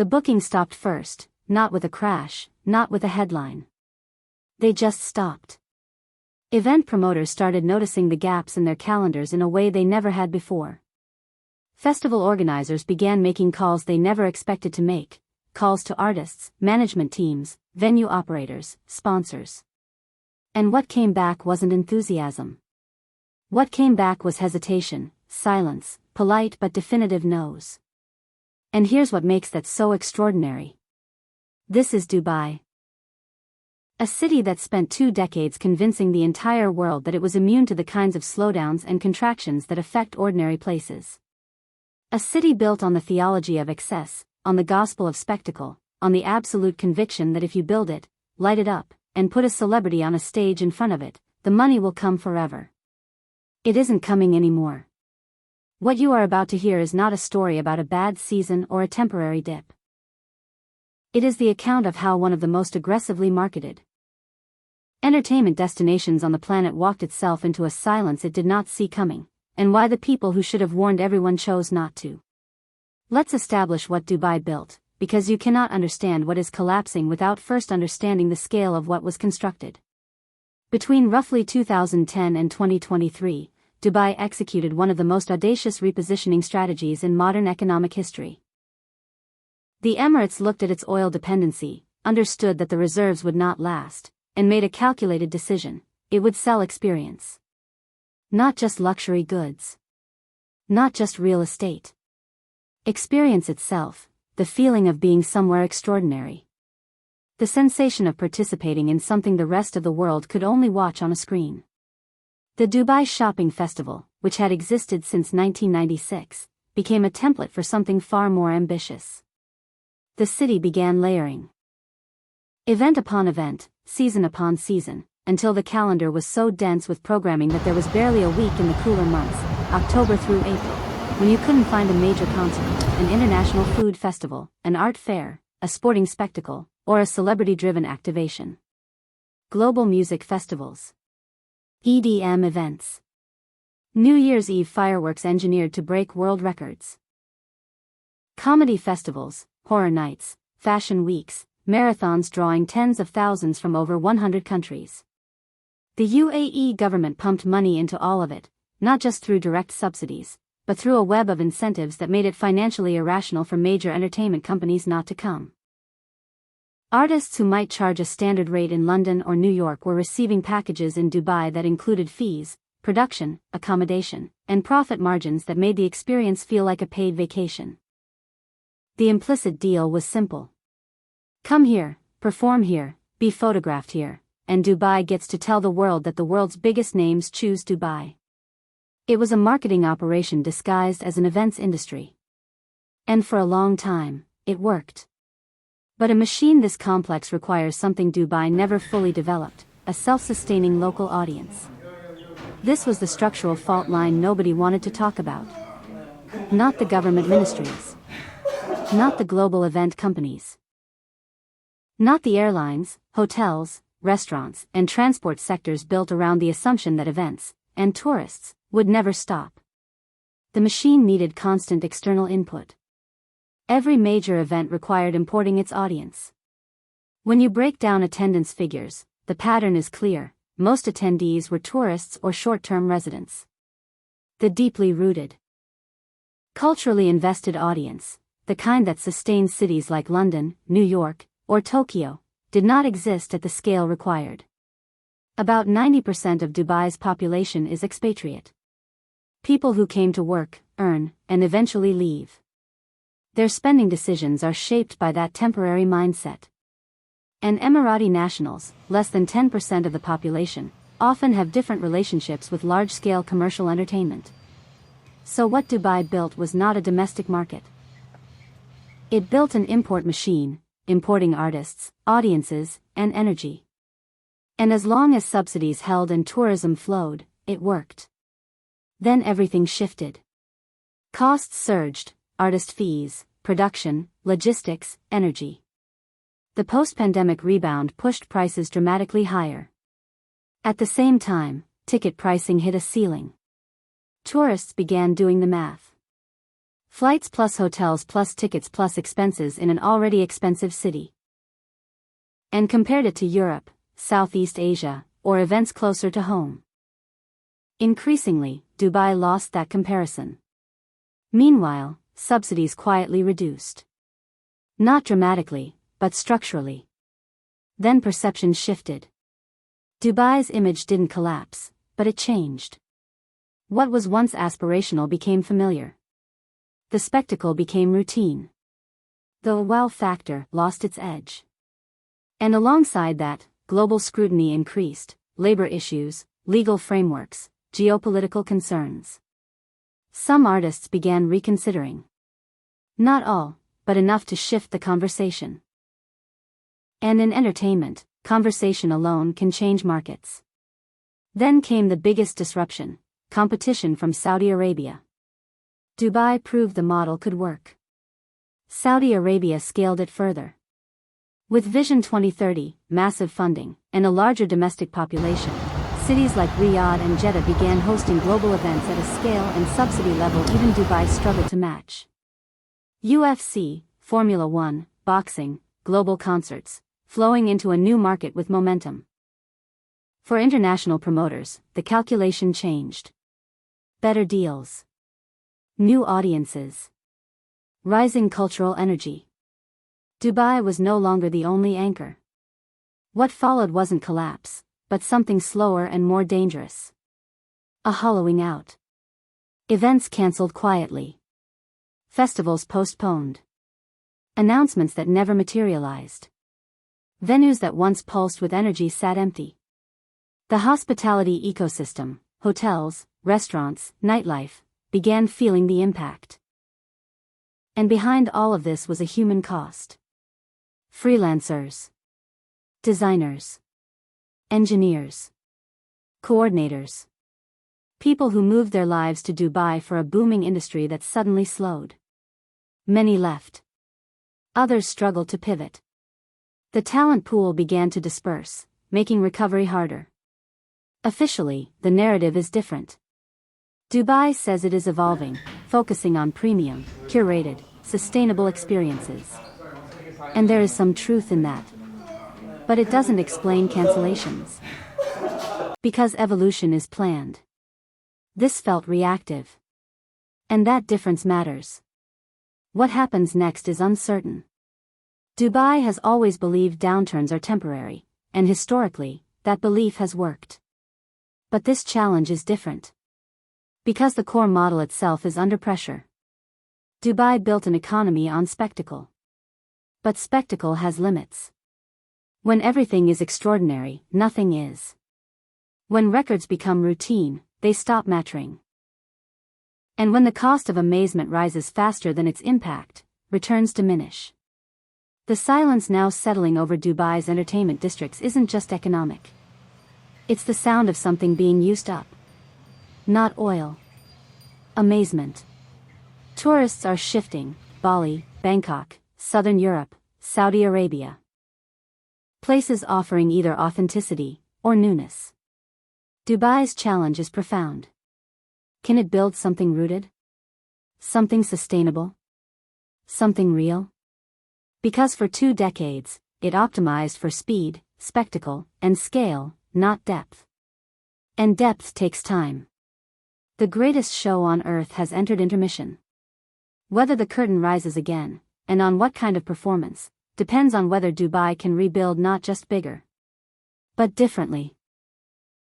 The bookings stopped first, not with a crash, not with a headline. They just stopped. Event promoters started noticing the gaps in their calendars in a way they never had before. Festival organizers began making calls they never expected to make, calls to artists, management teams, venue operators, sponsors. And what came back wasn't enthusiasm. What came back was hesitation, silence, polite but definitive no's. And here's what makes that so extraordinary. This is Dubai. A city that spent 2 decades convincing the entire world that it was immune to the kinds of slowdowns and contractions that affect ordinary places. A city built on the theology of excess, on the gospel of spectacle, on the absolute conviction that if you build it, light it up, and put a celebrity on a stage in front of it, the money will come forever. It isn't coming anymore. What you are about to hear is not a story about a bad season or a temporary dip. It is the account of how one of the most aggressively marketed entertainment destinations on the planet walked itself into a silence it did not see coming, and why the people who should have warned everyone chose not to. Let's establish what Dubai built, because you cannot understand what is collapsing without first understanding the scale of what was constructed. Between roughly 2010 and 2023, Dubai executed one of the most audacious repositioning strategies in modern economic history. The Emirates looked at its oil dependency, understood that the reserves would not last, and made a calculated decision: it would sell experience. Not just luxury goods. Not just real estate. Experience itself, the feeling of being somewhere extraordinary. The sensation of participating in something the rest of the world could only watch on a screen. The Dubai Shopping Festival, which had existed since 1996, became a template for something far more ambitious. The city began layering event upon event, season upon season, until the calendar was so dense with programming that there was barely a week in the cooler months, October through April, when you couldn't find a major concert, an international food festival, an art fair, a sporting spectacle, or a celebrity-driven activation. Global music festivals. EDM events. New Year's Eve fireworks engineered to break world records. Comedy festivals, horror nights, fashion weeks, marathons drawing tens of thousands from over 100 countries. The UAE government pumped money into all of it, not just through direct subsidies, but through a web of incentives that made it financially irrational for major entertainment companies not to come. Artists who might charge a standard rate in London or New York were receiving packages in Dubai that included fees, production, accommodation, and profit margins that made the experience feel like a paid vacation. The implicit deal was simple. Come here, perform here, be photographed here, and Dubai gets to tell the world that the world's biggest names choose Dubai. It was a marketing operation disguised as an events industry. And for a long time, it worked. But a machine this complex requires something Dubai never fully developed: a self-sustaining local audience. This was the structural fault line nobody wanted to talk about. Not the government ministries. Not the global event companies. Not the airlines, hotels, restaurants, and transport sectors built around the assumption that events, and tourists, would never stop. The machine needed constant external input. Every major event required importing its audience. When you break down attendance figures, the pattern is clear: most attendees were tourists or short-term residents. The deeply rooted, culturally invested audience, the kind that sustains cities like London, New York, or Tokyo, did not exist at the scale required. About 90% of Dubai's population is expatriate. People who came to work, earn, and eventually leave. Their spending decisions are shaped by that temporary mindset. And Emirati nationals, less than 10% of the population, often have different relationships with large-scale commercial entertainment. So what Dubai built was not a domestic market. It built an import machine, importing artists, audiences, and energy. And as long as subsidies held and tourism flowed, it worked. Then everything shifted. Costs surged: artist fees, production, logistics, energy. The post-pandemic rebound pushed prices dramatically higher. At the same time, ticket pricing hit a ceiling. Tourists began doing the math. Flights plus hotels plus tickets plus expenses in an already expensive city. And compared it to Europe, Southeast Asia, or events closer to home. Increasingly, Dubai lost that comparison. Meanwhile, subsidies quietly reduced. Not dramatically, but structurally. Then perception shifted. Dubai's image didn't collapse, but it changed. What was once aspirational became familiar. The spectacle became routine. The wow factor lost its edge. And alongside that, global scrutiny increased, labor issues, legal frameworks, geopolitical concerns. Some artists began reconsidering. Not all, but enough to shift the conversation. And in entertainment, conversation alone can change markets. Then came the biggest disruption, competition from Saudi Arabia. Dubai proved the model could work. Saudi Arabia scaled it further. With Vision 2030, massive funding, and a larger domestic population, cities like Riyadh and Jeddah began hosting global events at a scale and subsidy level even Dubai struggled to match. UFC, Formula One, boxing, global concerts, flowing into a new market with momentum. For international promoters, the calculation changed. Better deals. New audiences. Rising cultural energy. Dubai was no longer the only anchor. What followed wasn't collapse, but something slower and more dangerous. A hollowing out. Events cancelled quietly. Festivals postponed. Announcements that never materialized. Venues that once pulsed with energy sat empty. The hospitality ecosystem, hotels, restaurants, nightlife, began feeling the impact. And behind all of this was a human cost. Freelancers. Designers. Engineers. Coordinators. People who moved their lives to Dubai for a booming industry that suddenly slowed. Many left. Others struggled to pivot. The talent pool began to disperse, making recovery harder. Officially, the narrative is different. Dubai says it is evolving, focusing on premium, curated, sustainable experiences. And there is some truth in that. But it doesn't explain cancellations. Because evolution is planned. This felt reactive. And that difference matters. What happens next is uncertain. Dubai has always believed downturns are temporary, and historically, that belief has worked. But this challenge is different. Because the core model itself is under pressure. Dubai built an economy on spectacle. But spectacle has limits. When everything is extraordinary, nothing is. When records become routine, they stop mattering. And when the cost of amazement rises faster than its impact, returns diminish. The silence now settling over Dubai's entertainment districts isn't just economic. It's the sound of something being used up. Not oil. Amazement. Tourists are shifting, Bali, Bangkok, Southern Europe, Saudi Arabia. Places offering either authenticity or newness. Dubai's challenge is profound. Can it build something rooted? Something sustainable? Something real? Because for 2 decades, it optimized for speed, spectacle, and scale, not depth. And depth takes time. The greatest show on earth has entered intermission. Whether the curtain rises again, and on what kind of performance, depends on whether Dubai can rebuild not just bigger, but differently.